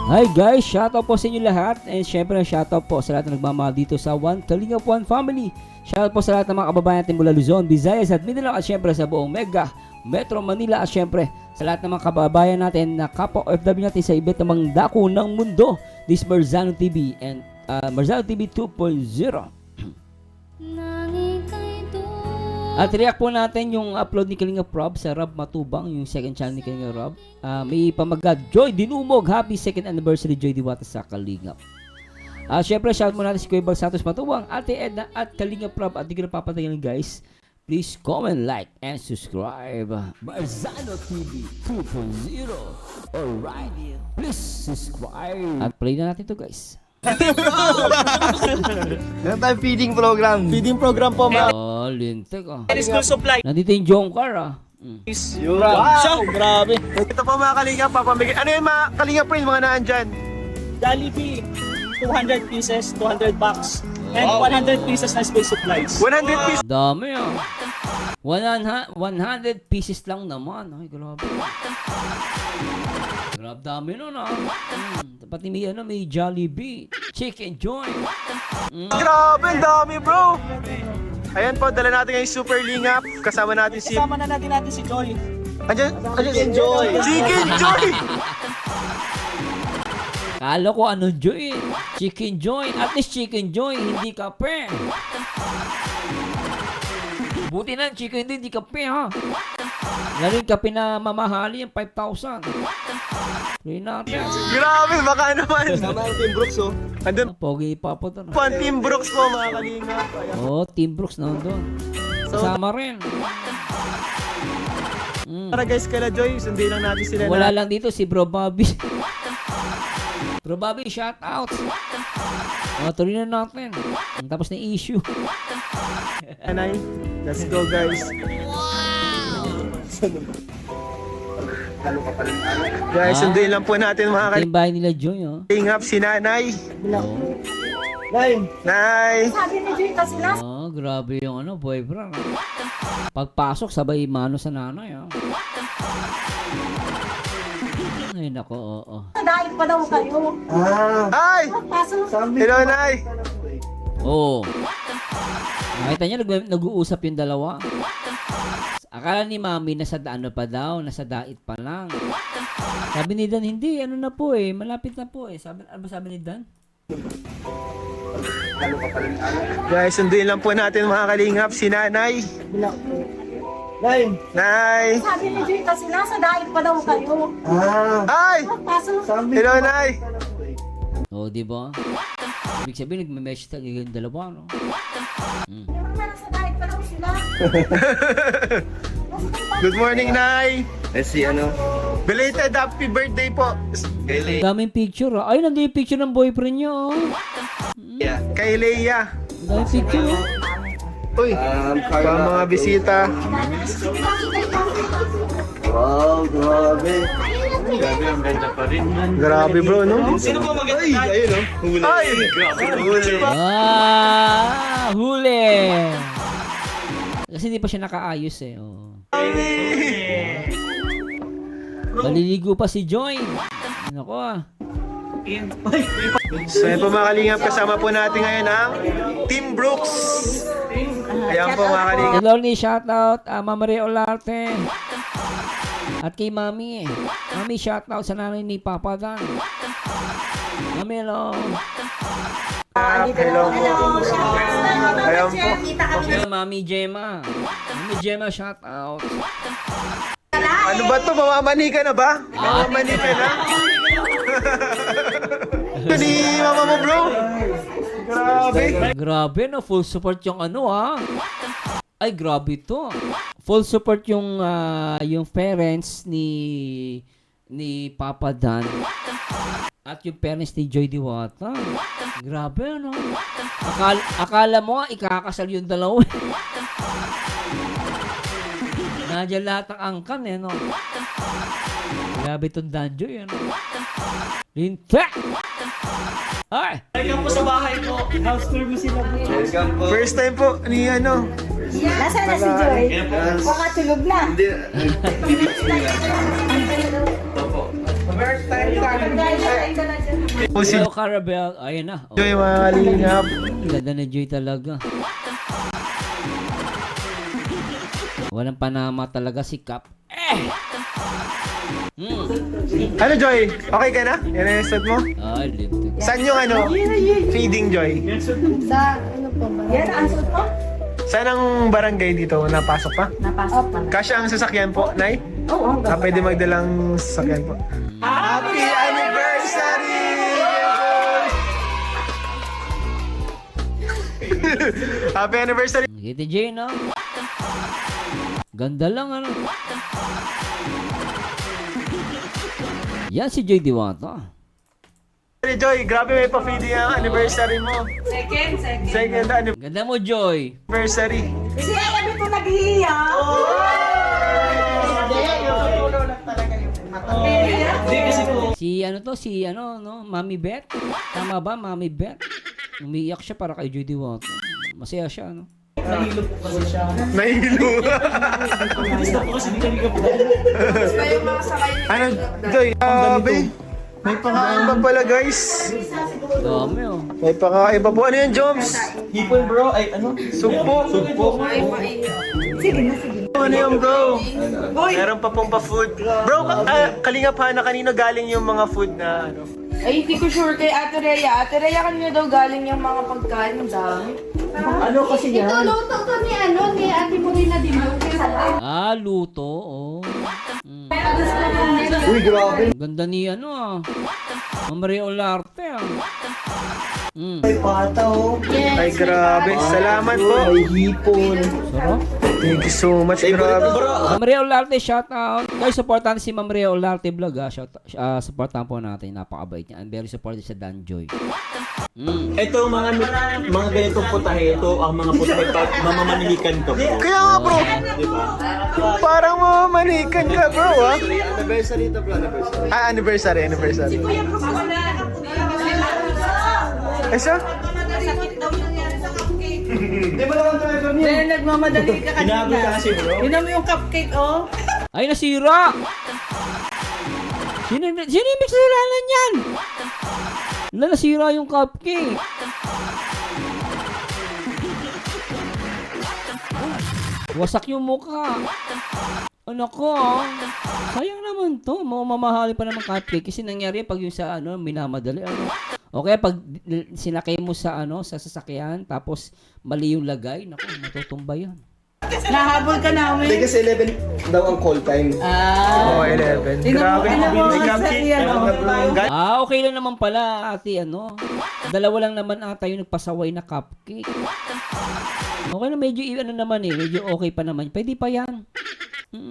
Hi guys, shoutout po sa inyo lahat. And syempre shoutout po sa lahat na nagmamahal dito sa One Kalingap One Family. Shoutout po sa lahat ng mga kababayan natin mula Luzon, Visayas at Mindanao at syempre sa buong Mega Metro Manila at syempre sa lahat ng mga kababayan natin na kapwa OFW natin sa iba't ibang dako ng mundo. This Marzano TV and Marzano TV 2.0. At react po natin yung upload ni Kalingap Rob sa Rob Matubang, yung second channel ni Kalingap Rob. May pamagad, Joy Dinumog, happy second anniversary Joy Diwata sa Kalingap. Syempre, shout mo natin si Kuya Bal Santos Matubang, Ate Edna at Kalingap Rob. At di ko na papatayin guys, please comment, like, and subscribe. Marzano TV 2.0. Alright, please subscribe. At play na natin to guys. Meron tayong feeding program. Feeding program po, mga. Oh, lintik ah. School supply. Nandito yung Jongkar ah. Wow, grabe. Ito po mga kalingap, papamigay. Ano yung mga kalingap rin, mga naan dyan? Jollibee, 200 pieces, 200 bucks. And 100 pieces na school supplies. 100 pieces. Dami ah. 100 pieces lang naman. Ay, grabe. Grabe dami nun ah. Pati may Jollibee, Chicken Joy. Grabe, ang dami bro. Ayan po, dala natin ngayong super lingap. Kasama natin si... Kasama na natin si Joy. Andiyan si Joy. Chicken Joy. Kala ko ano Joy eh. Chicken Joy. At least Chicken Joy, hindi kape. Buti na, chicken hindi kape ha. Lalo yung kape na mamahali yung 5,000. Play natin. Grabe, baka naman. Kasama yung Team Brooks oh. Andun Pogi pa po to. po ang Team Brooks po mga kalingap. Ayan. Oh, Team Brooks nandun. Kasama rin. Tara guys, kala Joy, sundin lang natin sila Wala na. lang dito si Bro Bobby. Bro Bobby, shout out. Tuloy na natin. Tapos na issue. Anay, let's go guys. Guys, sundin lang po natin mga Ito yung bahay nila Joy, oh. kalingap, si Nanay. Oh. Nay. Oh, grabe yung boyfriend. Oh. Pagpasok, sabay mano sa nanay, oh. Ay, nako, oo. Dahil pa daw kayo. Ay! Pasok. Hello, Nay. Oo. Nakita niya, nag-uusap yung dalawa. Akala ni Mami nasa pa daw, nasa dait pa lang. Sabi ni Dan, hindi, ano na po eh, malapit na po eh. Ano ba sabi ni Dan? Guys, sunduin lang po natin mga kalingap, si Nanay. Nay. Sabi ni Joy kasi nasa dahil pa daw kayo. Ay! Pasok. Hello, Nay. Oo, di ba? Ibig sabihin, nagme-message tayo yung dalawa, no? Nasa dahil pa daw sila. Good morning, Nay. Si ano? Belated happy birthday po. Daming picture, ah. Ay, nandun yung picture ng boyfriend niya, oh. Kay Leia. Daming picture, oh. Uy, para mga bisita. Wow, grabe. Grabe bro, no? Sino po Ay, maganda? ayun oh. Huli. Ay! Huli! Kasi hindi pa siya nakaayos eh. Oh. Maliligo pa si Joy. Nako ah. So yun po mga kalingap, kasama po natin ngayon ang Team Brooks. Ayan po mga kalingap. Hello ni shoutout Mama Rea Olarte. At kay Mami. Mami, shoutout sa nanay ni Papa Dan. Mami, hello. Hello po. Ayan po. Hello, Mami Gemma. Mami Gemma, shoutout. Ano ba to? Mamamani ka na ba? Mamamani ka na? Ito ni mama mo bro. Grabe. Grabe no, full support yung Ay, grabe to. Full support yung parents ni Papa Dan at yung parents ni Joy Diwata. Grabe no. Akala mo ikakasal yung dalawa. Nandiyan lahat ng angkan eh no. Grabe itong Danjoy ano. Linta! Ay! Welcome po sa bahay mo. House tour mo sila po. Welcome po. First time po ni ano. Nasaan na si Joy? Baka tulog na. Hindi. Bibig sila. First time Ay, dala dyan. Po si Hello, Carabel. Ayan na. Oh, Joy, mga kalingap. ganda na Joy talaga. Walang panama talaga si Cap. Ano, Joy? Okay ka na? Yan ang set mo? Ay, lintik. Saan yung ano? Feeding, Joy? Sa, ano po ba? Yan, ang suot po? Saan ang barangay dito? Napasok pa? Napasok pa na. Kasya ang sasakyan po, Nay? Oo, Pwede magdalang sasakyan po. Happy anniversary! Happy anniversary! Kitty Jane, no? Ganda lang, ano? Yan si Joy Diwata. Joy, grabe may pa-feeding ang anniversary mo. Second Ganda mo, Joy. anniversary. Kasi sabi ko nag-iiyak. Si ano to, si ano, no? Mami Beth? Tama ba, Mami Beth? Umiiyak siya para kay Joy Diwata. Masaya siya, no? Nahilo po kasi siya. Nahilo. Gusto po kasi ni Kalinga po. Ano, Joy? Grabe. May pakaiba pala, guys. Dami, oh. May pakaiba po. Ano yan, Joms? Hipon bro, ay ano? Sugpo. Sugpo. Ano yan, bro? Meron pa pong pa-food. Bro, kalingap ha, na kanino galing yung mga food na ano? Ay, hindi ko sure kay Ate Rhea. Ate Rhea, kanina daw galing yung mga pagkain. Ang dami. Ano kasi yan? Ito, luto to ni ano, ni Ate Morena din. Ah, luto, oh. Uy, grabe. Ganda ni ano, ah. Ma'am Maria Olarte, ah. May pata, oh. Ay, grabe. Salamat po. May hipon. Sarap. Thank you so much. Grabe. Ma'am Maria Olarte, shout out. Guys, supportan si Ma'am Maria Olarte vlog, ah. Supportan po natin. Napakabait niya. I'm very supportive sa Dan Joy. Ito mga ganitong putahe, ito ang mga putahe pag mamamanilikan ka bro. Kaya nga, bro. Diba? Parang mamanikan ka, bro, ah. Anniversary ito, bro. Anniversary. Ah, anniversary. Eh, siya? Di ba naman tayo niya? Dahil nagmamadali ka Hinahabol ka kasi bro. Yun mo yung cupcake, oh. Ay, nasira! Sino yung miksalanan yan? Wala, nasira yung cupcake. Wasak yung mukha. Ano ko, sayang naman to. Mamamahali pa naman cupcake kasi nangyari pag yung sa ano, minamadali. Ano. Okay, pag sinakay mo sa ano, sa sasakyan, tapos mali yung lagay, naku, matutumba yan. Nahabol ka namin. Hindi kasi 11 daw ang call time. Oh, 11. Grabe. Okay lang naman pala, ate, ano. Dalawa lang naman ata yung nagpasaway na cupcake. Okay na, medyo ano naman eh, medyo okay pa naman. Pwede pa yan.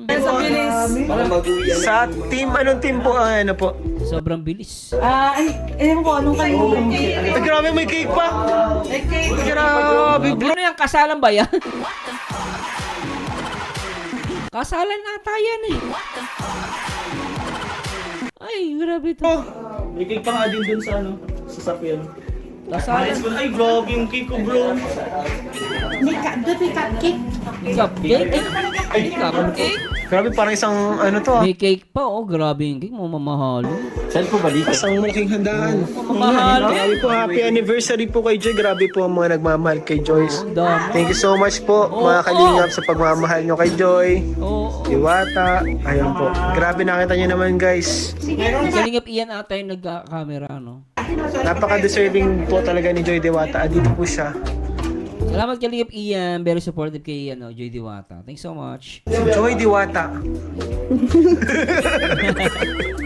Sa bilis. Para mag-uwi yan. Sa team, anong team po ang ano po? Sobrang bilis. Ay, ewan ko, anong kayo? Ay, grabe, may cake pa. Grabe. Ano yan, kasalan ba yan? Kasalan ata yan eh. Ay, grabe to. May cake pa nga din dun sa ano, sa sapyan. Kasalan. Ay, vlog yung cake ko bro. May cupcake. Cupcake? Ay, cupcake? Grabe, parang isang ano to, ah. May cake pa, oh. Grabe yung cake. Mamamahalo. Saan po ba dito? Isang malaking handaan. Mamamahalo. Grabe po, happy anniversary po kay Joy. Grabe po ang mga nagmamahal kay Joyce. Ang dami. Thank you so much po, mga kalingap, sa pagmamahal nyo kay Joy. Oo. Diwata. Ayun po. Grabe, nakita nyo naman, guys. Kalingap iyan ata yung nagka-camera, no? Napaka-deserving po talaga ni Joy Diwata. Dito po siya. Salamat Kalingap Ian. Very supportive kay Joy Diwata. Thanks so much. Si Joy Diwata.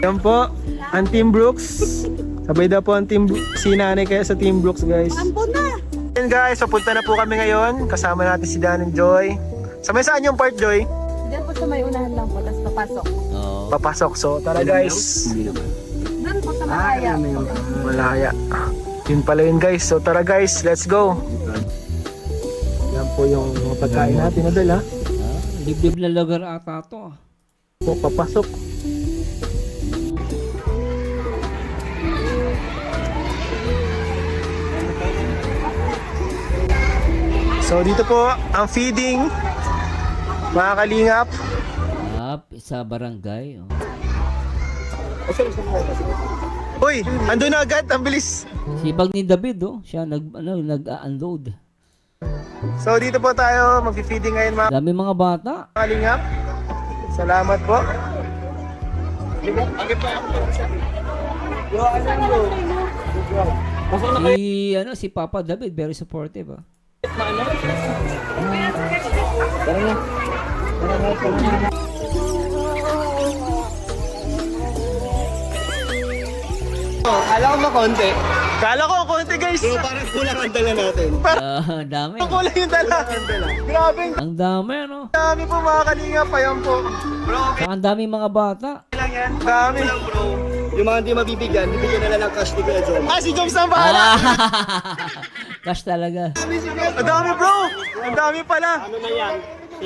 Yan po, ang Team Brooks. Sabay daw po ang Team si nanay kaya sa Team Brooks, guys. Yan guys, papunta na po kami ngayon. Kasama natin si Dan and Joy. Sa may saan yung part, Joy? Diyan po sa may unahan lang po, tapos papasok. Oo. Papasok. So, tara guys. Doon po sa Malaya. Malaya. Yun pala yun guys. So tara guys, let's go. Yan po yung mga pagkain natin na dala. Liblib na lugar ata to. Po, papasok. So dito po ang feeding, mga kalingap. Sa barangay. Oh. Uy, andun na agad, ang bilis. Sipag ni David, oh. Siya nag-unload. So dito po tayo, mag-feeding ngayon mga Dami mga bata. kalingap. Salamat po. Si Papa David, very supportive, ah. Kala ko makonti. Kala ko ang konti guys. Pero parang kulang ang dala natin. Ang dami. Ang kulay yung dala. Grabe, Ang dami, ano. ang dami po mga kalingap. Ayan po. Saka ang dami mga bata. Lang yan. Dami. Bro, yung mga hindi mabibigyan, bibigyan na lang ng cash ni Kuya Jom. Ah, si Joms ang bahala. Cash talaga. Ang dami bro. Ang dami pala. Ano na yan? Si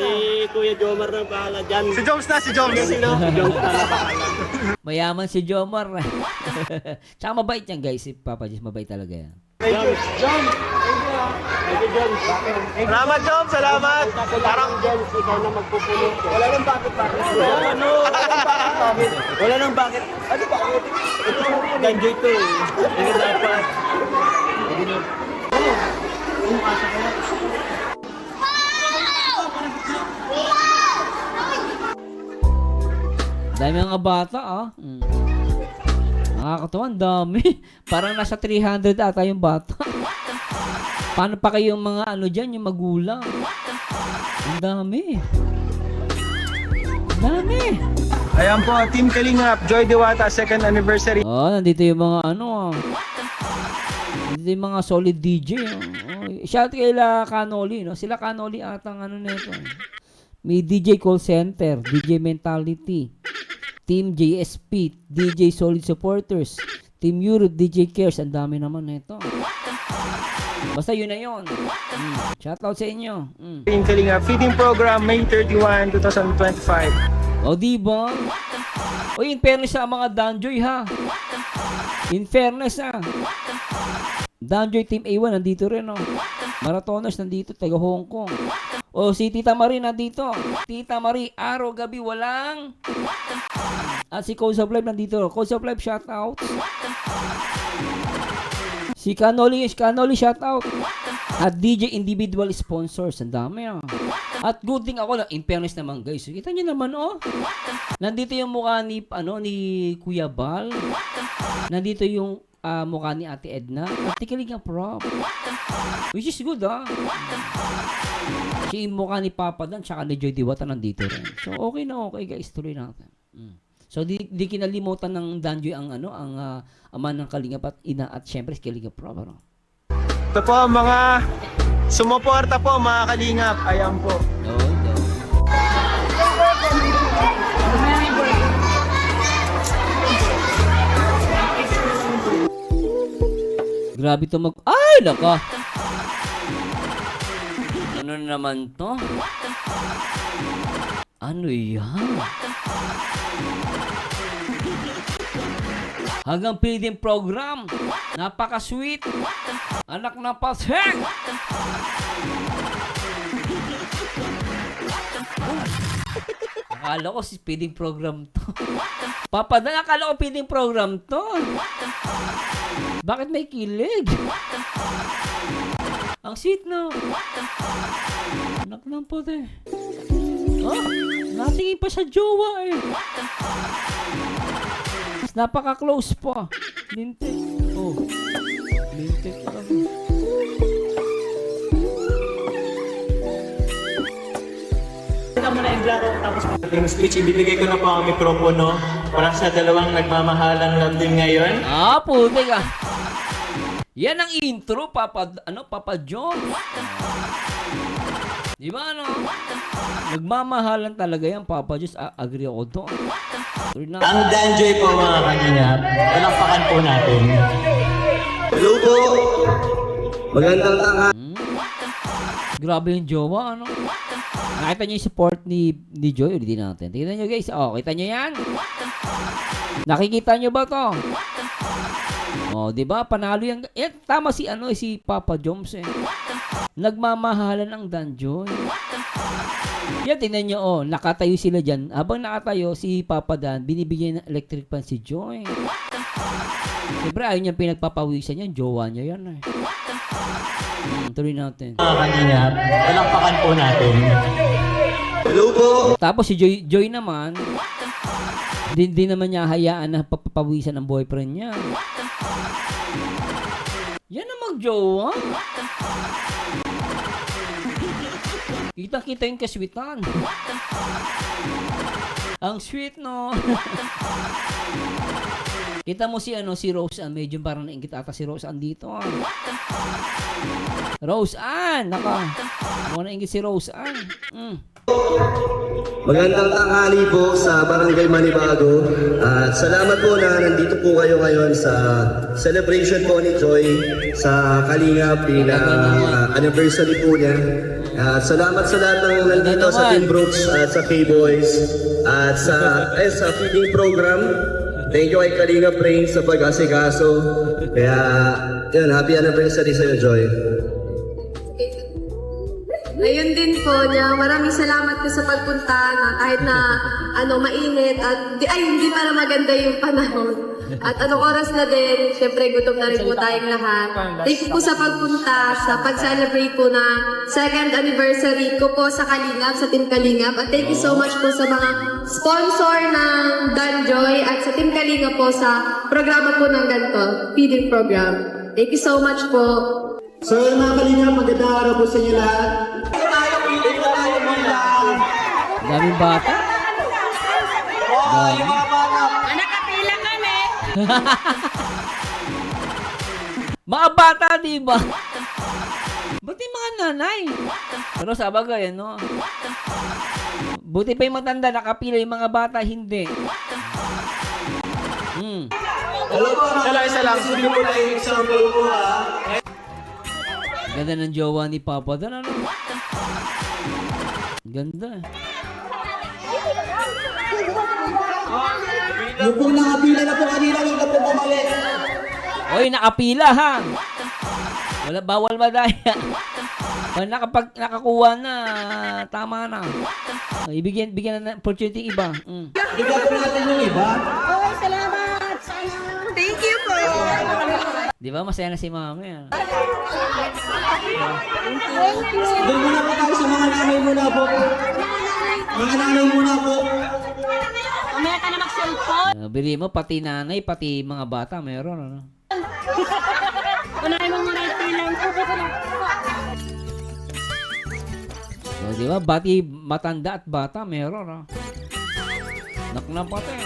Kuya Jomar na bahala dyan. Si Joms na, si Joms. Mayaman si Jomar. Tsaka mabait yan, guys. Si Papa Jess, mabait talaga yan. Salamat Joms, salamat. Parang dyan, ikaw na magpupulot. Wala nang bakit-bakit. Ano? Wala nang bakit. Ano ba? Ganjo ito eh. Hindi dapat. Dami mga bata, ah. Nakakatawa, ang dami. Parang nasa 300 ata yung bata. Paano pa kayong mga ano dyan, yung magulang? Ang dami. Ang dami. Ayan po, Team Kalingap, Joy Diwata, 2nd anniversary. Oh, nandito yung mga ano, ah. Nandito yung mga solid DJ. Shout kay Canoli, no? Sila Canoli atang ano nito. May DJ Call Center, DJ Mentality, Team JSP, DJ Solid Supporters, Team Europe, DJ Cares. Ang dami naman nito. Basta yun na yun. Shoutout sa inyo. Team Kalingap, feeding program, May 31, 2025. O diba? O in fairness sa mga Danjoy ha. In fairness ha. Danjoy Team A1 nandito rin oh. Marathoners nandito, taga Hong Kong. O si Tita Marie nandito. Tita Marie, araw gabi walang. At si Codes of Life nandito. Codes of Life shoutout. Si Canoli shoutout. At DJ individual sponsors, ang dami ah. At good thing ako, in fairness naman guys. Kita nyo naman oh. Nandito yung mukha ni Kuya Bal. Nandito yung mukha ni Ate Edna. At tikilig ang prop. Which is good ah. Si mukha ni Papa Dan tsaka ni Joy Diwata nandito rin. So okay na okay guys, tuloy natin. So di kinalimutan ng Danjoy ang ama ng Kalingap at ina at syempre si Kalingap Prop. Ano? Ito po ang mga sumuporta po mga Kalingap. Ayan po. No. Grabe to Ay, naka! Ano naman to? Ano yan? Hanggang feeding program. Napaka-sweet. Anak na pasek! Akala ko si feeding program to. Papadan, akala ko feeding program to. Bakit may kilig? Ang sweet na. Anak ng puti. Oh, natingin pa sa jowa eh. Mas napaka-close pa. Lintik. Oh. Lintik lang. Ito mo na yung laro, tapos yung speech, ibibigay ko na po ang mikropono para sa dalawang nagmamahalan lang din ngayon. Puti ka. Yan ang intro, Papa John. Di ba ano? Nagmamahalan talaga yan, Papa Diyos. Agree ako doon. Ang Danjoy po mga kanina, palakpakan po natin. Hello po! Magandang tanghali. Grabe yung jowa, ano? Nakita niyo yung support ni Joy? Ulitin natin. Tingnan niyo guys. Oh, kita niyo yan? Nakikita niyo ba to? Oh, di ba? Panalo yan. Tama si si Papa Joms eh. Nagmamahalan ang Danjoy. Yan, tingnan nyo, oh, nakatayo sila dyan. Habang nakatayo, si Papa Dan, binibigyan ng electric fan si Joy. Siyempre, ayaw niya pinagpapawisan yan. Jowa niya yan, eh. Tuloy natin. Mga kanina, palakpakan po natin. Hello po. Tapos si Joy naman, di naman niya hayaan na papawisan ng boyfriend niya. Yan na mag-jowa. Kita-kita yung kaswitan. Ang sweet, no? Kita mo si Rose Ann, medyo parang nainggit ata si Rose Ann dito. Rose Ann, naka. Mukhang nainggit si Rose Ann. Magandang tanghali po sa Barangay Manibago. At salamat po na nandito po kayo ngayon sa celebration po ni Joy sa Kalingap anniversary po niya. At salamat sa lahat ng nandito sa Team Brooks at sa K-Boys at sa feeding program. Thank you kay Kalingap Rain sa pag-asikaso. Kaya yun, happy anniversary sa iyo, Joy. Ayun din po niya, maraming salamat po sa pagpunta na kahit na mainit at hindi para maganda yung panahon. At anong oras na din, syempre gutom na rin po tayong lahat. Thank you po sa pagpunta, sa pag-celebrate po na second anniversary ko po sa Kalingap, sa Team Kalingap. At thank you so much po sa mga sponsor ng Dan Joy at sa Team Kalingap po sa programa po ng ganito, feeding program. Thank you so much po. So yun mga Kalingap, magandang araw po sa inyo lahat. Daming bata. Dami. Nakapila kami. Mga bata, di ba? Ba't yung mga nanay? Pero sa bagay, ano? Buti pa yung matanda, nakapila yung mga bata, hindi. Isa lang. Ganda ng jowa ni Papa Dan, ano? Ganda. Yung pong nakapila na po kanina, huwag na po bumalik. Oy, nakapila, ha? Bawal madaya. Pag nakakuha na, tama na. Bigyan na ng opportunity iba. Bigyan po natin yung iba. Oh, salamat. Thank you po. Di ba? Masaya na si Mami, ah. Doon muna po tayo sa mga nanay muna po. Mga nanay muna po. Mamaya ka na mag-cellphone. Bili mo, pati nanay, pati mga bata, meron, ano? Unahin mo muna yung tilang. So, di ba? Bati matanda at bata, meron, ah. Nakna pati, ah.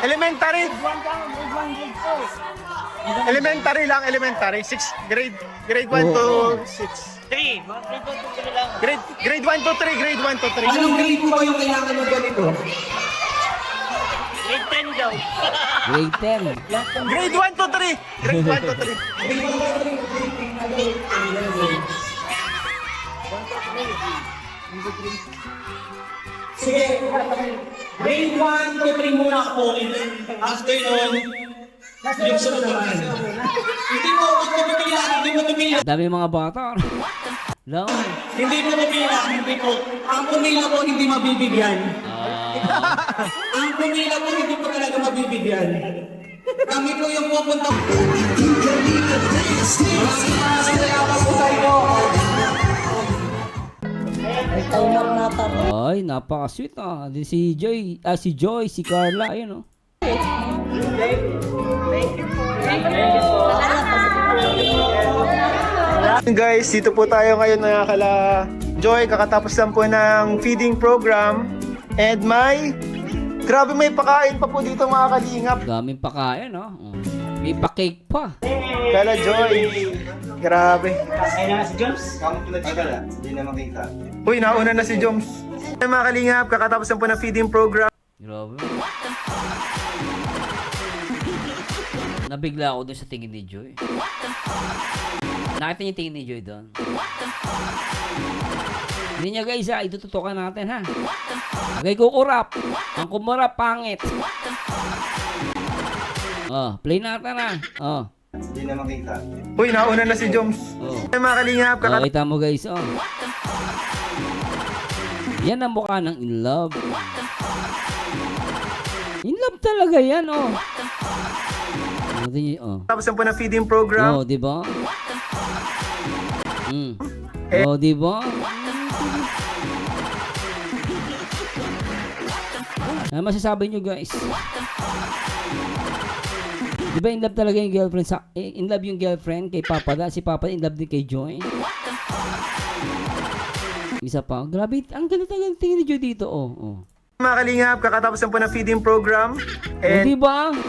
Elementary. Elementary lang, elementary. Grade 1 to 6. 3. Grade 1 to 3, grade 1 to 3. Anong grade po ba yung kailangan ng ganito? Grade 10. Grade 1 to 3. Grade 1 to 3. Sige, grade 1 to 3 muna ako. After nun, yung sunod naman. Hindi mo tumila, hindi mo tumila. Dami mga bata. Lang. Hindi mo tumila, hindi ko. Ang pumila ko hindi mabibigyan. Ang pumila ko hindi ko talaga mabibigyan. Kami ko yung pupunta. Ay, napaka-sweet, ah. Di si Joy, si Carla, ayun, oh. Guys, dito po tayo ngayon na kala Joy, kakatapos lang po ng feeding program. And grabe may pakain pa po dito mga kalingap. Daming pakain, oh. May pa-cake pa. Kala Joy, grabe. Kaya na si Joms? Hindi na makita. Uy, nauna na si Joms. Ay mga kalingap, kakatapos lang po ng feeding program. Grabe. Nabigla ako doon sa tingin ni Joy. Nakita niyo yung tingin ni Joy doon? Hindi niya guys ha, itututukan natin ha. Okay, kukurap. Ang kumurap, pangit. Oh, play natin ha. Oh. Hindi na makita. Uy, nauna na si Joms. Oh. Ay, mga kalingap, Oh, kita mo guys, oh. Yan ang mukha ng in love. In love talaga yan, oh. Oh. Tapos po ng feeding program. Oh, di ba? Oh, di ba? Ano masasabi nyo guys? Di ba in love talaga yung girlfriend sa... in love yung girlfriend kay Papa Da? Si Papa in love din kay Joy? Isa pa. Grabe, ang galit tingin ni Joy dito, oh. Oh. Mga kalingap, kakatapos po ng feeding program. Oh, And di ba? Di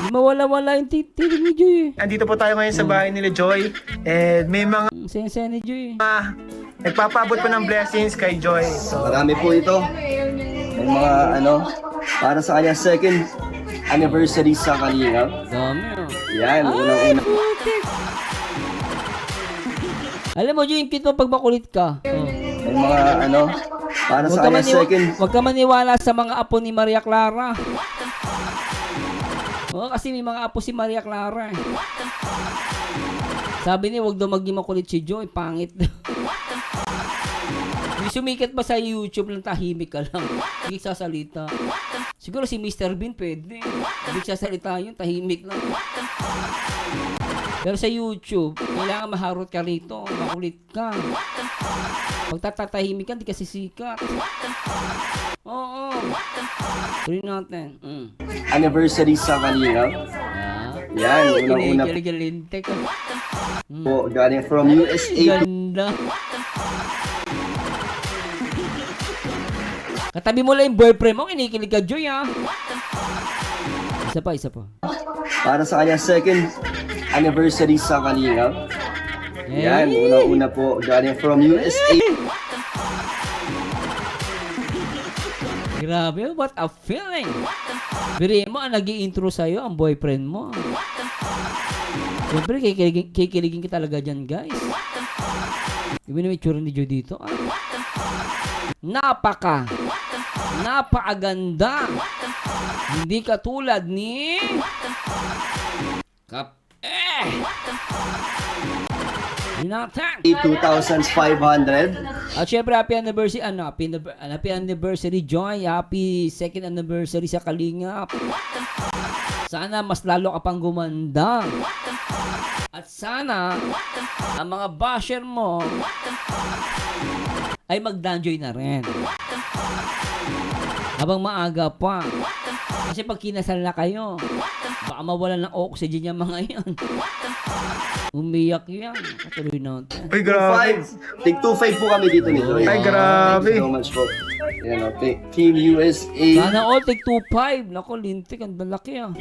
mawala-wala yung titig ni Joy. andito po tayo ngayon sa bahay nila Joy. And may mga Saya-saya ni Joy. nagpapaabot po ng blessings kay Joy. So, Marami po ito. May mga para sa kanya second anniversary sa Kalingap. Dami, oh. Yan, unang-una. Putik. Alam mo, Joy, yung cute mo pag makulit ka. Oh. May mga para sa kanya second. Huwag ka maniwala sa mga apo ni Maria Clara. Oo, kasi may mga apo si Maria Clara. Sabi niya, huwag daw maging makulit si Joy. Pangit daw. Hindi sumikat ba sa YouTube lang tahimik ka lang? Hindi sasalita. Siguro si Mr. Bean pwede. Hindi sasalita yun, tahimik lang. Pero sa YouTube, kailangan maharot ka rito. Makulit ka. Pag tatatahimik ka, hindi ka sisikat. Oo. Tuloy natin. Anniversary sa Kalingap. Yan, unang-una Kinikilig-kilintek. po galing from USA. Ganda. Katabi mo lang yung boyfriend mo, kinikilig ka, Joy, ha? Isa pa. Para sa kanya second anniversary sa Kalingap. Yan, unang-una po galing from USA. Grabe, what a feeling. Biri mo, ang nag-i-intro sa'yo, ang boyfriend mo. Siyempre, kikiligin ka talaga dyan, guys. Iba na may tsura ni Joy dito, ah. Napakaganda. Hindi katulad ni... Natin. 2,500. At syempre, happy anniversary, happy anniversary, Joy. Happy second anniversary sa Kalingap. Sana mas lalo ka pang gumanda. At sana, ang mga basher mo ay mag-danjoy na rin. Habang maaga pa. Kasi pag kinasal na kayo, baka mawalan ng oxygen yung mga yan. Umiyak yan. Patuloy natin. Uy, grabe. Tig 2.5 po kami dito ni Joy. Ay, grabe. Thank you so much po. Yan, Team USA. Sana all take 2.5. Nako, lintik. Ang lalaki ah.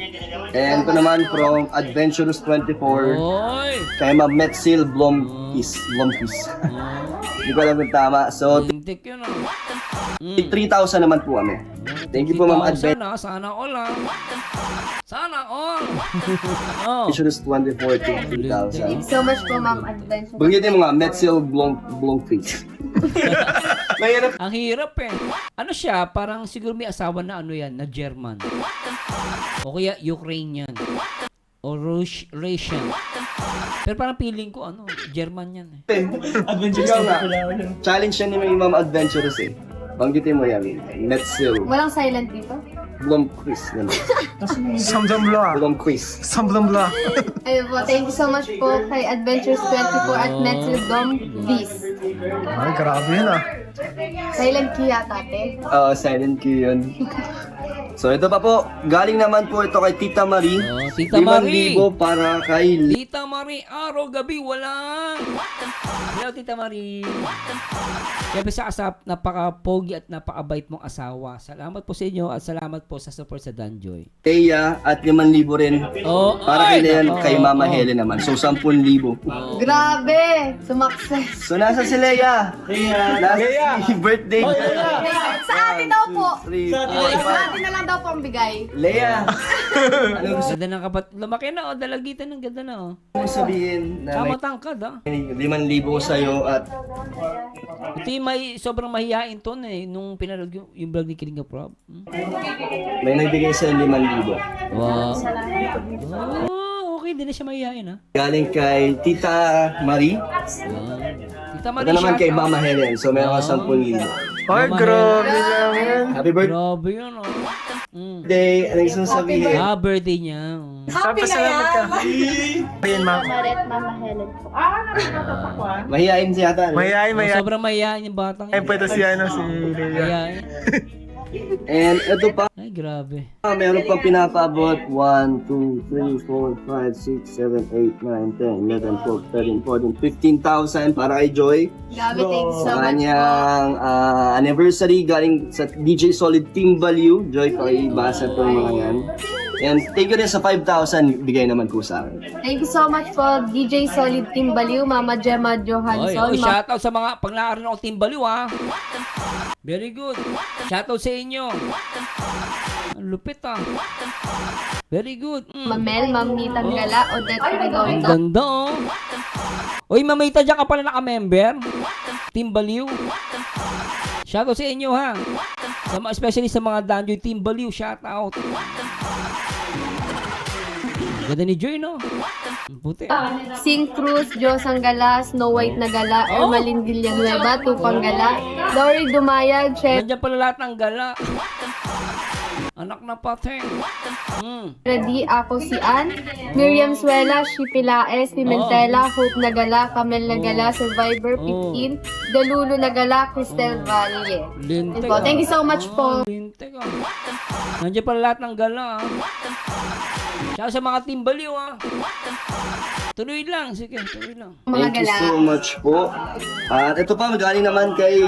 And ito naman from Adventurous 24. Oy! Kay Ma'am Metzil Blomqvist. Hindi ko alam kung tama. So, Lintik yun ah. tig 3,000 naman po kami. Thank you po Ma'am Sana, sana all ah. Sana all. Oh. Adventurous 24 tig 3,000. Thank you so much po, Ma'am Adventure. Banggitin mo nga, Metzil Blomqvist. Mahirap. Ang hirap eh. Ano siya? Parang siguro may asawa na ano yan, na German. O kaya Ukrainian. O Russian. Pero parang feeling ko, ano, German yan eh. Ikaw nga. Challenge yan ni Ma'am Adventurous eh. Banggitin mo yan. Metzil Walang silent dito? Blomqvist. Samdambla. Blomqvist. Samdambla. Ayun po, thank you so much po kay Adventures 24 at Metzil Blomqvist. Ay, grabe yun ah. Silent Q yata, te. Oo, silent Q yun. So ito pa po, galing naman po ito kay Tita Marie. Oh, Tita Marie. 5,000 para kay Tita Marie, araw, gabi, wala. Hello, Tita Marie. Siyempre sa napaka-pogi at napaka-bait mong asawa. Salamat po sa inyo at salamat po sa support sa Danjoy. Leia at 5,000 rin. Oh, Para kay Leia, nako. kay Mama Helen naman. So 10,000. Grabe! Sumakses. So nasa si Leia? Nasa si birthday. Sa atin daw po. 3, Sa atin na lang daw pong bigay? Leia, ano gusto Ganda ng lumaki na, oh. Dalagitan ng ganda na, oh. mo sabihin na Tama may tangkad, ah. 5,000 ko sa'yo at Ito yung sobrang mahihain to, eh. Nung pinanood yung vlog ni Kalinga Prab. may nagbigay sa'yo 5,000. Wow. Oh, okay. Di na siya mahihain, ah. Galing kay Tita Marie. Tita Ito Marie, naman kay shout out. Mama Helen. So meron ka 10,000. Ay, grabe naman. Happy Grabe yun, oh. birthday! Ano gusto mo sabihin? Birthday niya. Oh. Salamat ka. Ayun, ma'am. Mahihain siya yata. No? Mayayain, Oh, mayayain. sobrang mahihain yung batang. Ayun po ito si Leia. Mahihain. And ito pa, Ay, grabe. meron pa pinapabot. 1, 2, 3, 4, 5, 6, 7, 8, 9, 10, 11, 12, 13, 14, 15,000 para kay Joy. Grabe, thank you so Sa much po. kanyang anniversary galing sa DJ Solid Team Value. Joy, pakibasa po yung mga yan. And thank you rin sa 5,000 bigay naman po sa akin. Thank you so much po, DJ Solid Team Baliw, Mama Gemma Oy, Johansson. shoutout sa mga pag naarin ako Team Baliw, ha. Very good. Shoutout sa inyo. Ang lupit, ah. Very good. Mamel, Ma'am Nitang Gala, Odette Ang Redondo. ganda, oh. Uy, mamita dyan ka pala naka-member. Team Baliw. Shoutout sa inyo, ha. Especially sa mga Danjoy Team Baliw, shoutout. Ganda ni Joy, no? Ang puti. Sing Cruz, Josang Gala, Snow White na Gala, Ermalyn Villanueva, Tupang Gala, Lori Dumayag, Chef Nandiyan pala lahat ng gala. Anak na pati. Ready, ako si Ann, Miriam Suela, Shipilaes, Pimentela, Hope na Gala, Camel na Gala, Survivor 15, Dalulo na Gala, Cristel Valle. Lintek, Po, thank you so much po. Lintek, ah. Nandiyan pala lahat ng gala, ah. Tsaka sa mga Team Baliw, ah. Tuloy lang, sige, tuloy lang. Mga Thank you Gala. so much po. At ito pa, magaling naman kay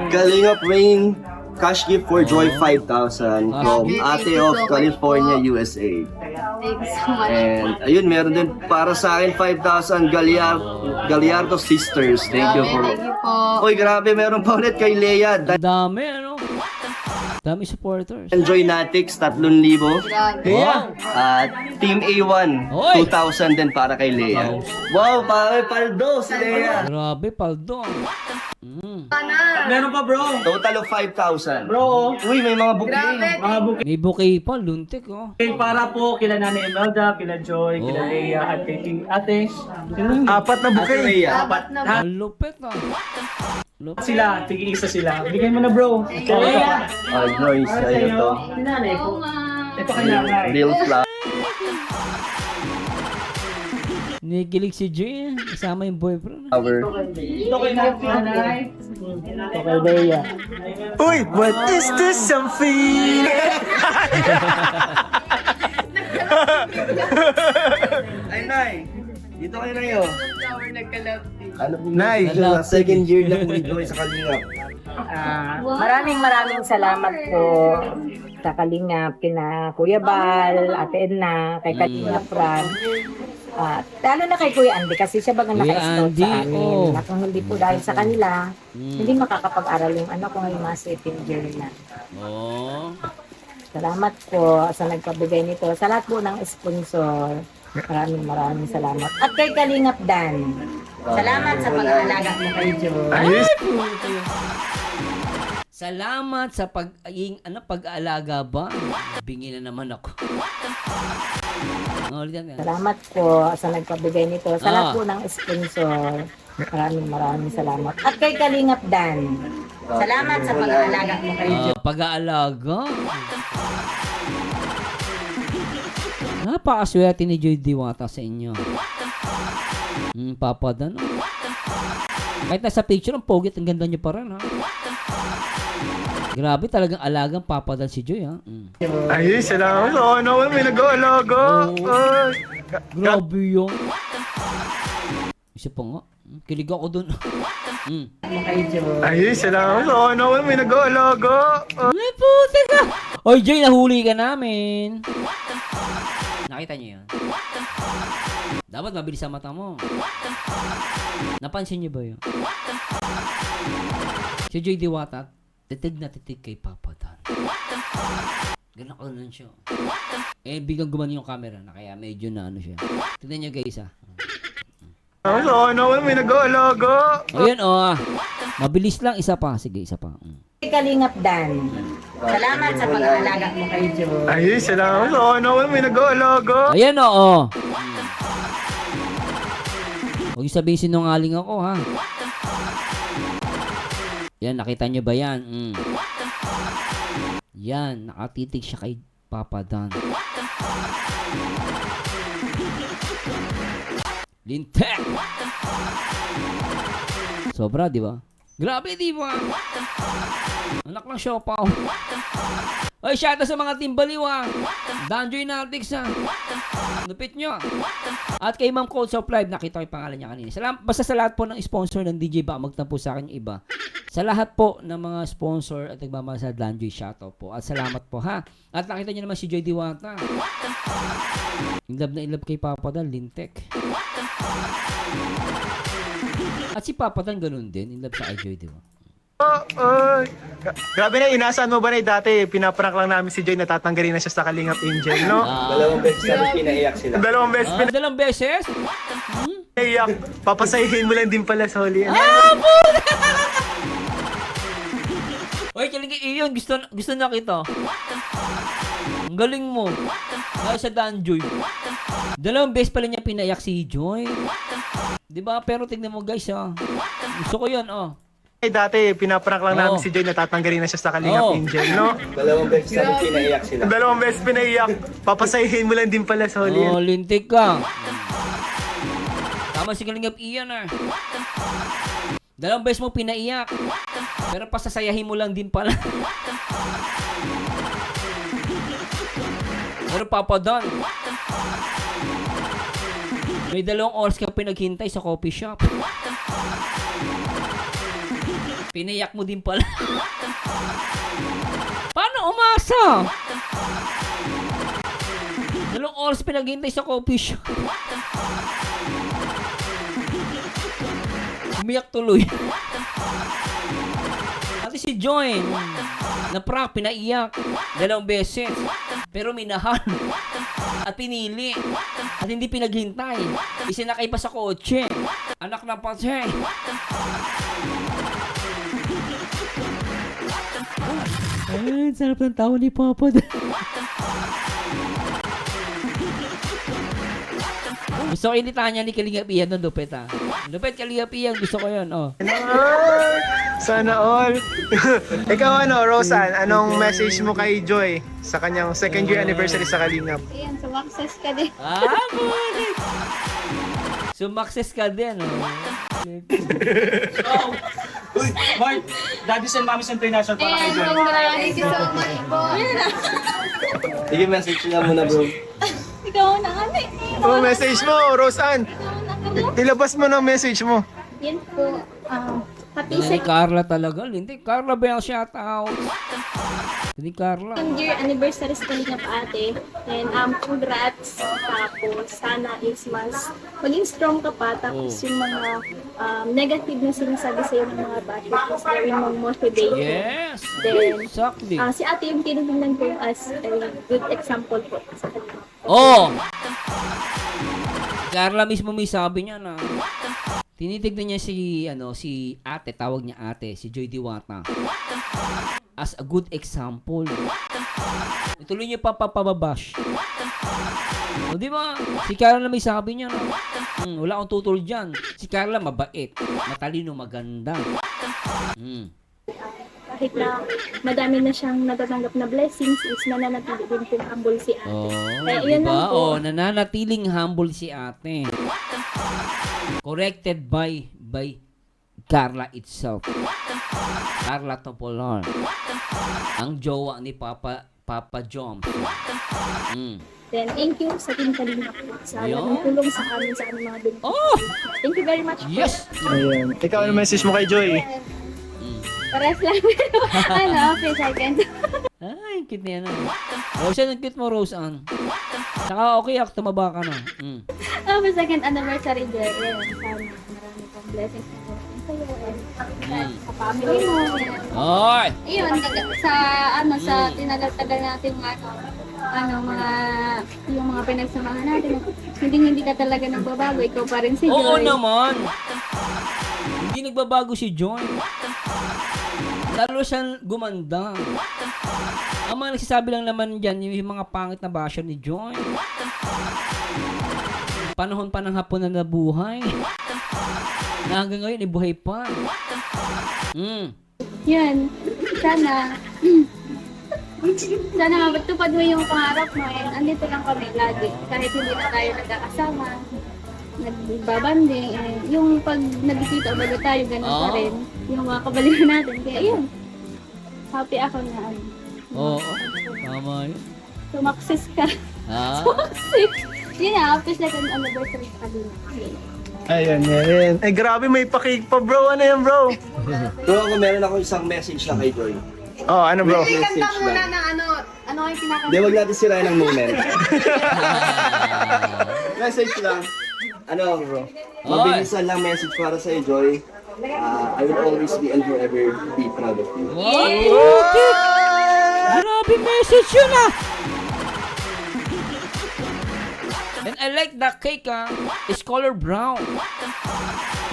Kalingap Rain cash gift for Joy 5,000 from Ate of California, USA. Thank you so much. And ayun, meron din para sa akin 5,000 Galliardo Sisters. Thank you for... Thank you po. Oy, grabe, meron pa ulit kay Leia. Ang dami, ano? Dami supporters. Joy Natix, 3,000. Grabe. Wow. At Team A1, Oy! 2,000 din para kay Leia. Wow, pare, paldo si Leia. Grabe, paldo. Meron pa bro. Total of 5,000. Bro, Uy, may mga booking. mga bouquet May bouquet pa, luntik, oh. para po kila Nani Imelda, kila Joy, kila Leia, at kay King Ate. Apat na Ate bouquet. Leia. Dapat na Ang lupit, ah. Lupit. Sila, tig-isa sila. Bigay mo na bro. Leia. Joy, sa'yo to. Nanay ko. Ito kay nanay. Real flower. Nigilig si Joy, kasama yung boyfriend. Ito kay nanay. Ito kay Leia. Uy, what is this I'm feeling? Ay, Nay. Dito kayo na yun. Ano po? Nay. Second year na po ni Joy sa Kalingap. Maraming salamat po sa Kalingap, kina Kuya Bal, Ate Edna, kay Kalingap Fran. Lalo na kay Kuya Andy kasi siya bagang Kuya naka-scout Andy, sa amin. oh. Na kung hindi po dahil sa kanila, hindi makakapag-aral yung anak ko ngayong mga second year na. Oh. Salamat po sa nagpabigay nito. Sa lahat po ng sponsor, maraming salamat. At kay Kalingap Dan, salamat sa pag-aalaga mo kay Joe. Ayos. Salamat sa pag-aalaga ba? Bingi na naman ako. Ulitin yan. Salamat po sa nagpabigay nito. Sa lahat Ah. po ng sponsor, maraming salamat. At kay Kalingap Dan, salamat sa pag-aalaga mo kay Joe. Pag-aalaga? Napakaswerte ni Joy Diwata sa inyo. Papa Dan. Oh. Kahit nasa picture, ang pogit, ang ganda niyo pa rin, ha? Grabe, talagang alagang Papa Dan si Joy, ha? Ayos, salamat. Oo naman, may nag-aalaga. Ay. Grabe yun. Isa pa nga. Kilig ako dun. Ayos, salamat. Oo naman, may nag-aalaga. Ay, puti ka! Oy, Joy, nahuli ka namin. Nakita niyo yun? Dapat mabilis ang mata mo. Napansin niyo ba yun? Si Joy Diwata, titig na titig kay Papa Dan. Ganun siya. Eh, biglang gumano yung camera na kaya medyo na ano siya. Tignan niyo guys ah. Sana all may nag-aalaga. Ayan oh. Mabilis lang, isa pa. Sige, isa pa. Kay Kalingap Dan, salamat sa pag-aalaga mo kay Joy. Ay, salamat. Sana all may nag-aalaga. Ayan oh. Huwag yung sabihin sinungaling ako ha. Yan, nakita niyo ba yan? Yan, nakatitig siya kay Papa Dan. Lintek! Sobra, di ba? Grabe, di ba? Anak ng siopaw. Ay, shout out sa mga team Baliw ha. Danjoy Natics ha. Lupit nyo. At kay Ma'am Cold Soap Live, nakita ko yung pangalan niya kanina. Basta sa lahat po ng sponsor ng DJ ba, magtampo sa akin yung iba. Sa lahat po ng mga sponsor at nagmamahal sa Danjoy, shout out po. At salamat po ha. At nakita nyo naman si Joy Diwata. In love kay Papa Dan, Lintek. At si Papa Dan ganun din, in love sa Joy, di ba? Grabe na, inasaan mo ba na dati? Pinaprank lang namin si Joy, natatanggalin na siya sa Kalingap Angel, no? Dalawang beses namin pinaiyak sila. Dalawang beses Dalawang beses? pinaiyak. Papasahin mo lang din pala sa huli. Oy, kalingi iyon, gusto na kita. Ang galing mo. Dahil sa Danjoy. Dalawang beses pala niya pinayak si Joy. Di ba? Pero tignan mo guys ha. Gusto ko yun oh. Dati, pinaprank lang namin si Joy, natatanggalin na siya sa Kalingap Angel, no? Dalawang beses namin pinaiyak sila. Dalawang beses pinaiyak. Papasahin mo lang din pala sa huli. Oh, lintik ka. Tama si Kalingap iyan ah. Dalawang beses mo pinaiyak. Pero pasasayahin mo lang din pala. Pero Papa Don, may 2 oras ka pinaghintay sa coffee shop. Pinayak mo din pala. Paano umasa? 2 oras pinaghintay sa coffee shop. Umiyak tuloy. At si Joy, na-prank, pinaiyak 2 beses. Pero minahal. At pinili. At hindi pinaghintay. Isinakay pa sa kotse. Anak ng patay. Ay, sarap ng tawa ni Papa. Gusto ko initaan niya ni Kalingap Iyan ng Lupet ha. Lupet, Kalingap Iyan, gusto ko yun oh. Sana all. Ikaw Rosan, anong message mo kay Joy sa kanyang 2nd year anniversary sa Kalingap? Ayan, sumakses ka din. Bulit! Sumakses ka din oh. Oh. Uy, Mark, Daddy's and Mommy's International para kay Joy. Thank you so much po. Sige, message na muna bro. Ikaw na kami. Oh, message mo, Rosan. Ilabas mo ng message mo. Yan po. Happy Ni Carla talaga. Hindi, Carla Bell, shout out. Hindi Carla. 2nd year anniversary sa Kalingap ate. And congrats. Tapos sana is mas maging strong ka pa. Tapos yung mga negative na sinasabi sa'yo ng mga bashers is gawin mong motivate. Yes! Then, Exactly. si ate yung tinutingnan ko as a good example po sa kanila. Oh! Carla mismo may sabi niya na tinitignan niya si ate, tawag niya ate, si Joy Diwata as a good example. Ituloy niya papababash. O di ba? Si Carla may sabi niya na wala akong tutol dyan. Si Carla mabait, matalino, maganda. Kahit na madami na siyang natatanggap na blessings, is nananatili din pong humble si ate. Oh, Kaya yun diba? lang po. Oh, nananatiling humble si ate. Corrected by Carla itself. Carla Topolar. Ang jowa ni Papa Joms. Then, thank you sa Team Kalingap po sa Ayun. ng tulong sa amin sa aming mga benefits. Oh! Thank you very much po. Yes! Ayun. Ikaw, ano message mo kay Joy? Pares lang. Okay, second. Ay, cute niya na. Roseanne, ang cute mo, Roseanne. Saka okay, tumaba ka na. Second anniversary, Jerry. Sana marami pang blessings po. sa family mo. Oy! Ayun, sa tinagal-tagal natin mga yung mga pinagsamahan natin. Hindi ka talaga nagbabago, ikaw pa rin si Joy. Oo naman. Hindi nagbabago si Joy. Lalo siyang gumanda. Ang mga nagsasabi lang naman dyan, yung mga pangit na basher ni Joy. Panahon pa ng hapon na nabuhay. Na hanggang ngayon, buhay pa. Yan, sana matupad mo yung pangarap mo and andito lang kami lagi. Kahit hindi na tayo nagkakasama, nagbabanding, yung pag nagkikita o baga tayo, ganun pa rin. Yung mga kabalihan natin. Kaya yun, happy ako na Oo, tama yun. sumakses ka. Ha? Sumakses! Yun na, after second anniversary ka din. Ayan, yan. Eh, grabe, may pakik pa, bro. Ano yan, bro? Bro, ako meron ako isang message lang kay Joy. Oh, ano, bro? Kanta muna ng ano yung kinakanta? Hindi, wag natin sirain ang moment. Message lang. Ano, bro? Mabilisan lang message para sa'yo, Joy. I will always be and forever be proud of you. Okay. Grabe message yun ah! And I like the cake is color brown.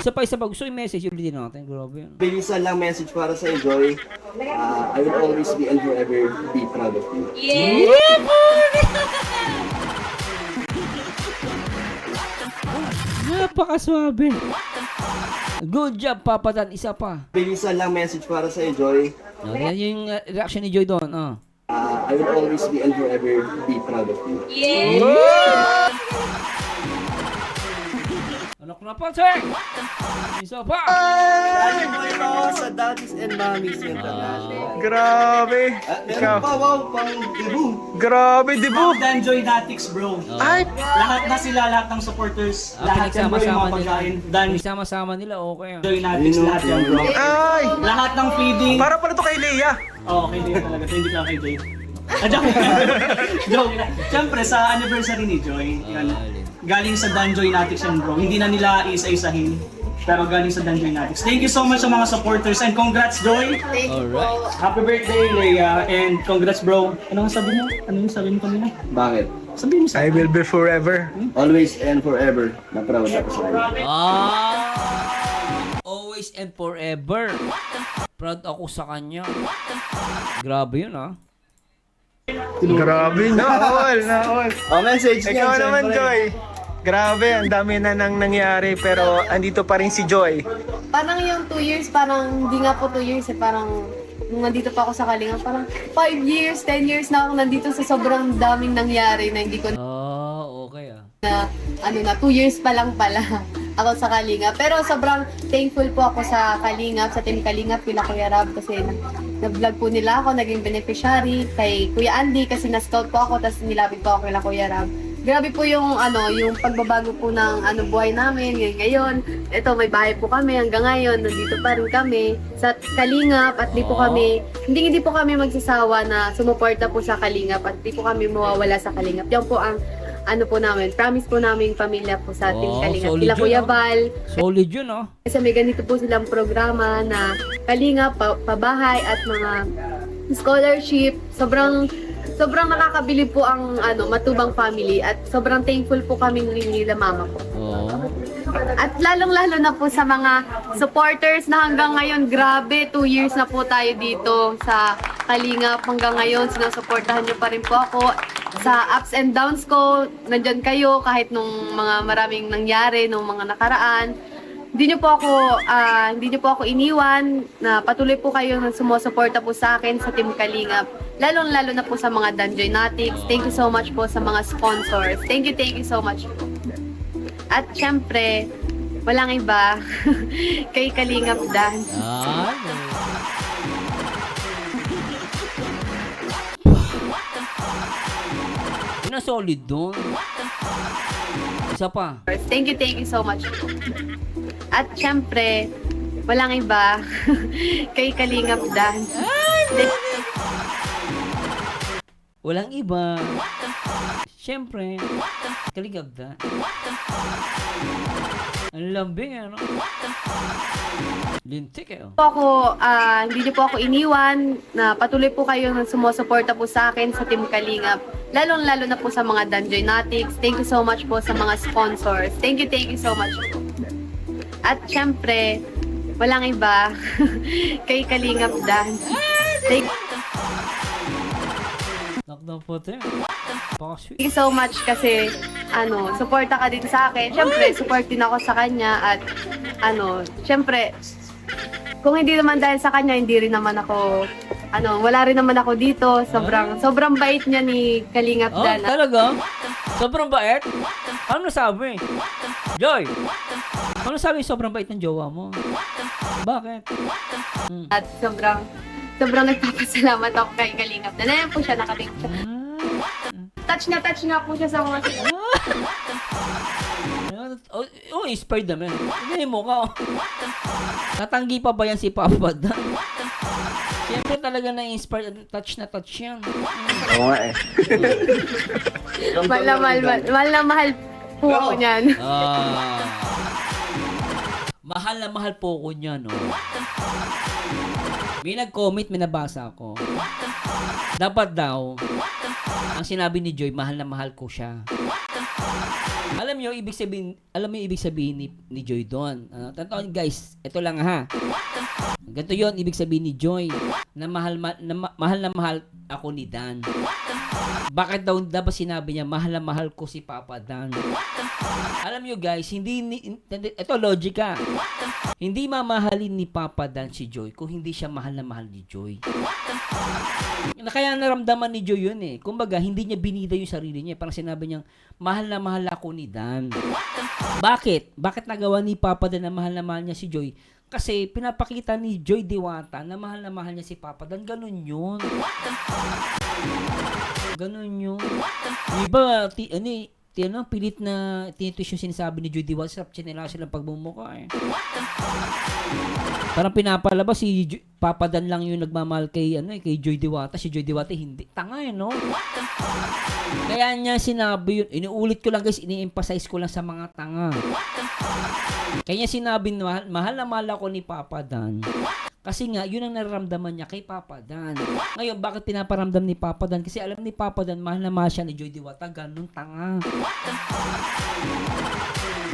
Isa pa, gusto yung message ulitin natin. Grabe yun. Bilisan lang message para sa'yo, Joy. I will always be and forever be proud of you. Yeah, boy! Napakaswabe. Good job, Papa Dan. Isa pa. Bilisan lang message para sa'yo, Joy. Yan yung reaction ni Joy doon. I will always be and forever be proud of you. Anak na pa, sir! Isa pa! Lagi mo ito sa daddies and mommies international. Grabe. Meron pa, wow, pang debut. Grabe, di ba? Danjoy Natics, bro. Ay, Lahat na sila, lahat ng supporters. Lahat yan, bro, yung mga pagkain. Pinagsama-sama nila, okay. Danjoy Natics, lahat yan, bro. ay. Lahat ng feeding. Para pala to kay Leia. Oo, kay Joy talaga. Hindi ka kay Joy. Joke Joke lang. Siyempre, sa anniversary ni Joy, yan, galing sa Danjoy Natics yan, bro. Hindi na nila isa-isahin. Pero galing sa Danjoy Natics. Thank you so much sa mga supporters and congrats, Joy! Alright. Happy birthday, Leia, and congrats, bro. Ano ang sabi mo? Ano yung sabi mo kanina? Bakit? Sabihin mo sa I will be forever. Always and forever na proud ako sa'yo. Always and forever. Proud ako sa kanya. Grabe yun, Grabe, na all. Oh, message niya, Ikaw naman, siyempre. Joy. Grabe, ang dami na nang nangyari pero andito pa rin si Joy. Parang yung 2 years, parang hindi nga po 2 years parang nung nandito pa ako sa Kalinga, parang 5 years, 10 years na ako nandito sa sobrang daming nangyari na hindi ko Okay na 2 years pa lang pala ako sa Kalinga. Pero sobrang thankful po ako sa Kalinga, sa Team Kalinga, kila Kuya Rab kasi na-vlog po nila ako, naging beneficiary kay Kuya Andy kasi na-scout po ako tapos nilapit po ako kila Kuya Rab. Grabe po yung yung pagbabago po ng buhay namin ngayon. Ito may bahay po kami hanggang ngayon, nandito pa rin kami sa Kalingap at hindi po kami magsasawa na sumuporta po sa Kalingap at di po kami mawawala sa Kalingap. Yan po ang po namin, promise po namin pamilya po sa Team Kalingap. solid Kila yun, Kuya Val, Solid yun, kasi may ganito po silang programa na Kalingap, pabahay at mga scholarship. Sobrang nakakabilib po ang Matubang family at sobrang thankful po kami nila mama ko. At lalong-lalo na po sa mga supporters na hanggang ngayon, grabe, 2 years na po tayo dito sa Kalingap. Hanggang ngayon, sinusuportahan niyo pa rin po ako. Sa ups and downs ko, nandyan kayo kahit nung mga maraming nangyari, nung mga nakaraan. Hindi niyo po ako iniwan, na patuloy po kayo sumusuporta po sa akin sa Team Kalingap. Lalong-lalo na po sa mga Danjoy Natics. Thank you so much po sa mga sponsors. Thank you so much po. At syempre, walang iba kay Kalingap Dan. Yun ang solid doon. Isa pa. Thank you so much po. At syempre, walang iba kay Kalingap Dan. Walang iba. Siyempre, Kalingap Dan. Ang lambing, ano? Lintik, eh. Oh. Hindi niyo po ako iniwan, na patuloy po kayo na sumusuporta po sa akin sa Team Kalingap. Lalong-lalo na po sa mga Danjoy Natics. Thank you so much po sa mga sponsors. Thank you so much po. At syempre, walang iba, kay Kalingap Dan. Thank Knockdown po ito, eh. Pakasweet. you so much kasi, suporta ka din sa akin. Syempre, support din ako sa kanya at, syempre, kung hindi naman dahil sa kanya, hindi rin naman ako, wala rin naman ako dito. Sobrang bait niya ni Kalingap Oh, Dan. talaga? Sobrang bait? Ano nasabi? Joy! Ano sabi sobrang bait ng jowa mo? Bakit? At sobrang nagpapasalamat ako kay Kalingap Dan. Ayan po siya, nakating siya. Touch na po siya sa mga Oh, inspired naman. Hindi mo ka. Oh. Tatanggi pa ba yan si Papa Dan? Siyempre talaga na-inspired. Touch yan. Oo nga eh. mahal na mahal po ako niyan. Mahal na mahal po ko niyan, no? May nag-comment, may nabasa ako. Dapat daw, ang sinabi ni Joy, mahal na mahal ko siya. Alam mo yung ibig sabihin ni Joy doon. Tandaan guys, ito lang ha. Ganito yon ibig sabihin ni Joy na mahal na mahal ako ni Dan. Bakit daw dapat sinabi niya mahal na mahal ko si Papa Dan? Alam niyo guys, ito logika. Hindi mamahalin ni Papa Dan si Joy kung hindi siya mahal na mahal ni Joy. Kaya naramdaman ni Joy yun eh. Kumbaga, hindi niya binida yung sarili niya. Parang sinabi niyang, mahal na mahal ako ni Dan. Bakit? Bakit nagawa ni Papa Dan na mahal niya si Joy? Kasi pinapakita ni Joy Diwata na mahal niya si Papa Dan. Ganun yun. Diba, pilit na tinitwist yung sinasabi ni Joy Diwata. Sarap chinela silang pagbumuka eh. Parang pinapalabas si Papa Dan lang yung nagmamahal kay Joy Diwata. Si Joy Diwata hindi. Tanga eh, no? Kaya niya sinabi yun. Inuulit ko lang guys, ini-emphasize ko lang sa mga tanga. Kaya niya sinabi na mahal na mahal ako ni Papa Dan. Kasi nga, yun ang nararamdaman niya kay Papa Dan. Ngayon, bakit pinaparamdam ni Papa Dan? Kasi alam ni Papa Dan, mahal na mahal siya ni Joy Diwata. Ganun tanga.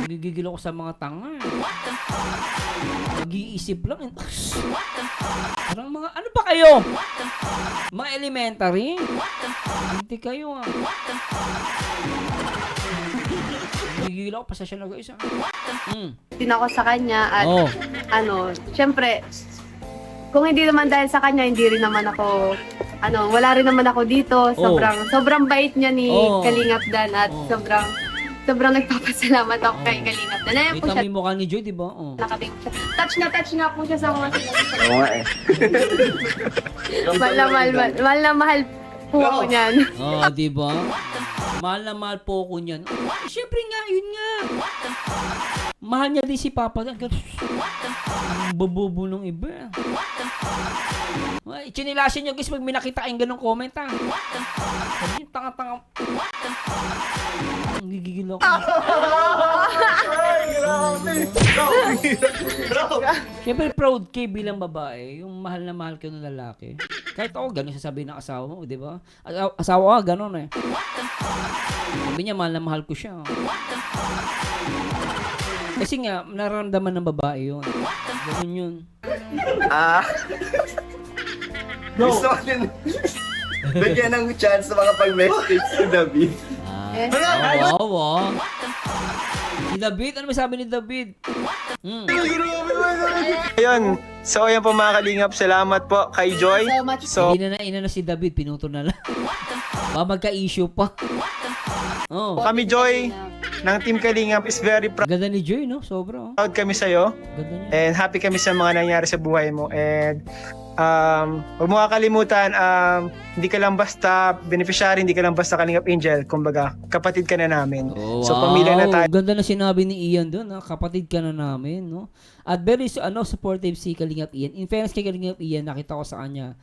Nagigigil ako sa mga tanga. Mag-iisip lang. Parang mga, ano ba kayo? Mga elementary? Hindi kayo ah. Nagigigil ako, pasasya na guys ah. Din ako sa kanya at syempre, kung hindi naman dahil sa kanya, hindi rin naman ako, wala rin naman ako dito. Sobrang bait niya ni Kalingap Dan at sobrang nagpapasalamat ako kay Kalingap Dan. Ayan po Kita siya, mo yung mukha ni Joy, di ba? Oh. nakating siya. Touch na po siya sa mga Oo nga eh. mahal na mahal po ako niyan. Oh, di ba? Mahal na mahal po ko niyan. Siyempre nga, yun nga. Mahal niya din si Papa Dan. Ang bobobo ng iba. Ay, chinilasin niyo guys pag may nakita kayong ganong comment ha. Sabi niyo, tanga-tanga. Ang gigigil ako. Siyempre proud kay bilang babae, yung mahal na mahal kayo ng lalaki. Kahit ako, ganun sasabihin ng asawa mo, di ba? Asawa ka, ganun eh. Sabi niya, mahal na mahal ko siya. Kasi nga, nararamdaman ng babae yun. Ganun yun. Gusto ko din bigyan ng chance sa mga pag-message si David. Wow. Si David, ano masabi ni David? Ayun. So, ayan po mga kalingap. Salamat po kay Joy. So, Hindi na si David, pinuto na lang. Baka magka-issue pa. Oh. kami Joy ng Team Kalingap is very Ganda ni Joy, no? Sobra. Oh. proud kami sa'yo. Ganda niya. And happy kami sa mga nangyari sa buhay mo. And huwag mo kakalimutan, hindi ka lang basta beneficiary, hindi ka lang basta Kalingap Angel. Kumbaga, kapatid ka na namin. Oh, So, pamilya na tayo. Ganda na sinabi ni Ian doon, kapatid ka na namin, no? At very supportive si Kalingap Ian. In fairness kay Kalingap Ian, nakita ko sa kanya,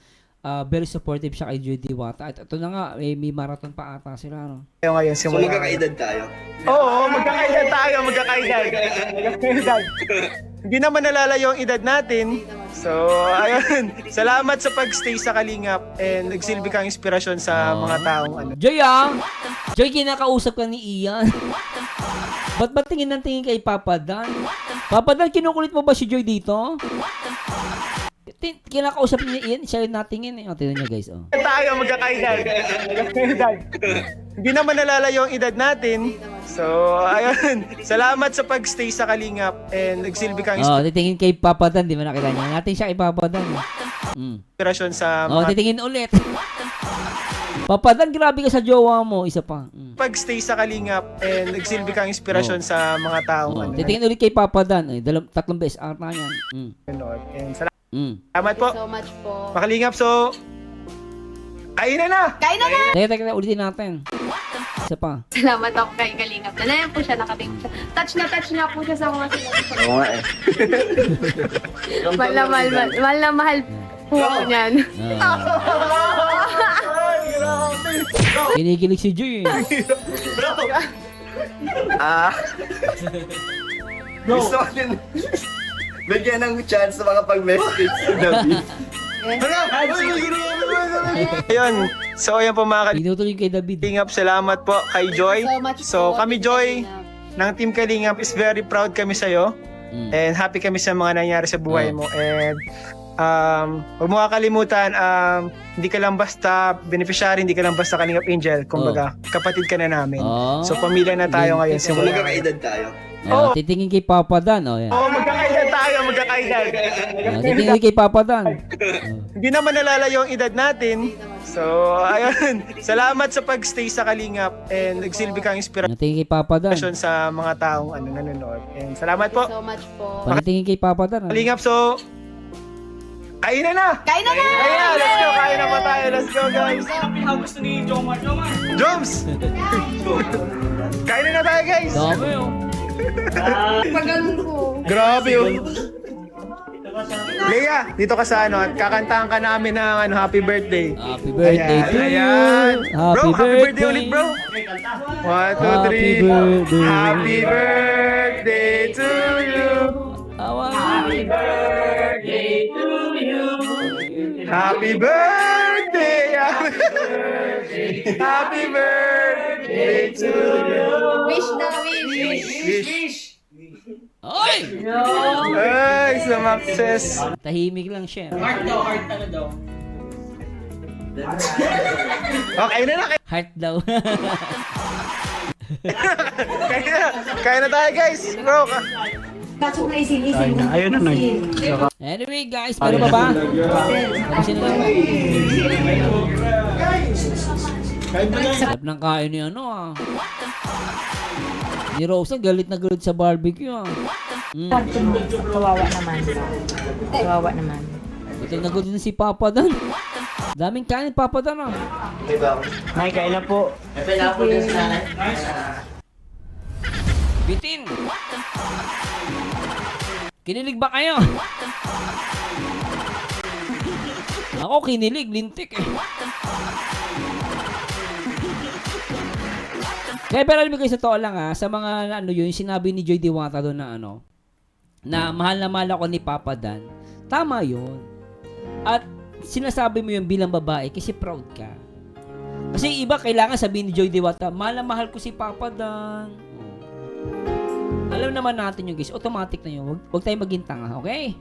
very supportive siya kay Joy Diwata. At ito na nga, may marathon pa ata sila, no? Tayo ngayon, So simula. magkakaedad tayo. Oo, magkakaedad tayo, magkakaedad. Hindi naman nalalayo ang edad natin. So, ayun. Salamat sa pagstay sa Kalingap and nagsilbi kang inspirasyon sa mga taong ano. Joy, Joy, kinakausap ka ni Ian. Ba't tingin ng tingin kay Papa Dan? Papa Dan, kinukulit mo ba si Joy dito? Kinakausap niya Ian, siya yung natingin eh. O, tingnan niyo guys, oh. Tayo, magkakaedad. Hindi naman nalalayo ang edad natin. So, ayun. Salamat sa pagstay sa Kalingap and nagsilbi kang Oh, titingin kay Papa Dan, di ba nakita niya? Natin siya kay Papa Dan. inspirasyon sa Oh, mga titingin ulit. Papa Dan, grabe ka sa jowa mo. Isa pa. pagstay sa Kalingap and nagsilbi kang inspirasyon sa mga taong Oh, ano. titingin ulit kay Papa Dan. Eh, tatlong beses ata yan. Nanonood. And salamat po. So much po. Makalingap, so kainan na! Teka, ulitin natin. Isa pa. Salamat ako kay Kalingap. Nanayan po siya, nakating siya. Touch na po siya sa mga sinabi. Oo nga eh. Mahal na mahal po ako niyan. Kinikilig si Joy eh. Gusto ko din bigyan ng chance sa mga pag-message si David. Ayun. So, ayan po mga Pinutuloy kay David. Kalingap. Salamat po kay Joy. So much So, po. kami Joy ng Team Kalingap is very proud kami sa'yo. And happy kami sa mga nangyari sa buhay mo. And huwag mo kakalimutan, hindi ka lang basta beneficiary, hindi ka lang basta Kalingap Angel. Kumbaga, kapatid ka na namin. So, pamilya na tayo ngayon. So Simula. magkakaedad tayo. Titingin kay Papa Dan. Oh, yan. Magkakaedad tayo, magkakaedad. Titingin kay Papa Dan. Hindi naman nalalayo ang edad natin. So, ayun. Salamat sa pagstay sa Kalingap and nagsilbi kang inspirasyon Titingin kay Papa Dan. sa mga taong ano, nanonood. And salamat po. So much po. Pagtingin kay Papa Dan. Kalingap, so kainan na! Kainan na! Ayan, let's go! Kain na pa tayo. Let's go, guys! Ang pinakagusto ni Jomar. Joms! Kain na tayo, guys! Dami oh. Pagano'n po. Grabe, oh. Leia, dito ka sa ano, at kakantahan ka namin ng ano, happy birthday. Happy birthday to you. Ayan. Happy Bro, happy birthday birthday. ulit, bro. 1, 2, 3. Happy birthday. Happy birthday to you. Happy Happy birthday. Happy birthday to you. Wish na wish. Oy! Ay, sumakses. Tahimik lang siya. Heart ano daw. Okay na na. Heart daw. Kaya na tayo, guys. Bro, Anyway guys, meron pa ba? Tapos na lang. Sarap ng kain ni ano ah. Ni Rosa, galit na galit sa barbecue ah. Kawawa naman. Kawawa naman. Gutom na gutom si Papa Dan. Daming kain Papa Dan ah. May kain na po. Bitin! Kinilig ba kayo? Ako kinilig, lintik eh. Kaya pero alam mo guys, sa totoo lang ha, sa mga ano yun, sinabi ni Joy Diwata doon na ano, na mahal ako ni Papa Dan. Tama yun. At sinasabi mo yun bilang babae kasi proud ka. Kasi iba kailangan sabihin ni Joy Diwata, mahal ko si Papa Dan. Alam naman natin yung guys, automatic na yun. Huwag tayo maging tanga, okay?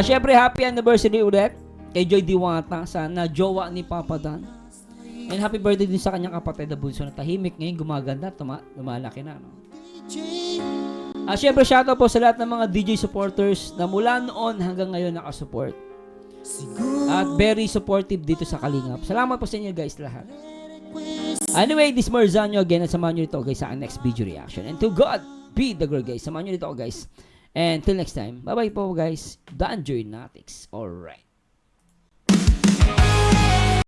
Syempre, happy anniversary ulit kay Joy Diwata sa jowa ni Papa Dan. And happy birthday din sa kanyang kapatid na bunso na tahimik ngayon gumaganda, lumalaki na. No? Syempre, shoutout po sa lahat ng mga DJ supporters na mula noon hanggang ngayon nakasupport. At very supportive dito sa Kalingap. Salamat po sa inyo guys lahat. Anyway, this Marzano again at samahan nyo ito guys sa next video reaction. And to God be the glory guys. Samahan nyo ito guys. And till next time, bye bye po guys. The Enjoy Natics. Alright.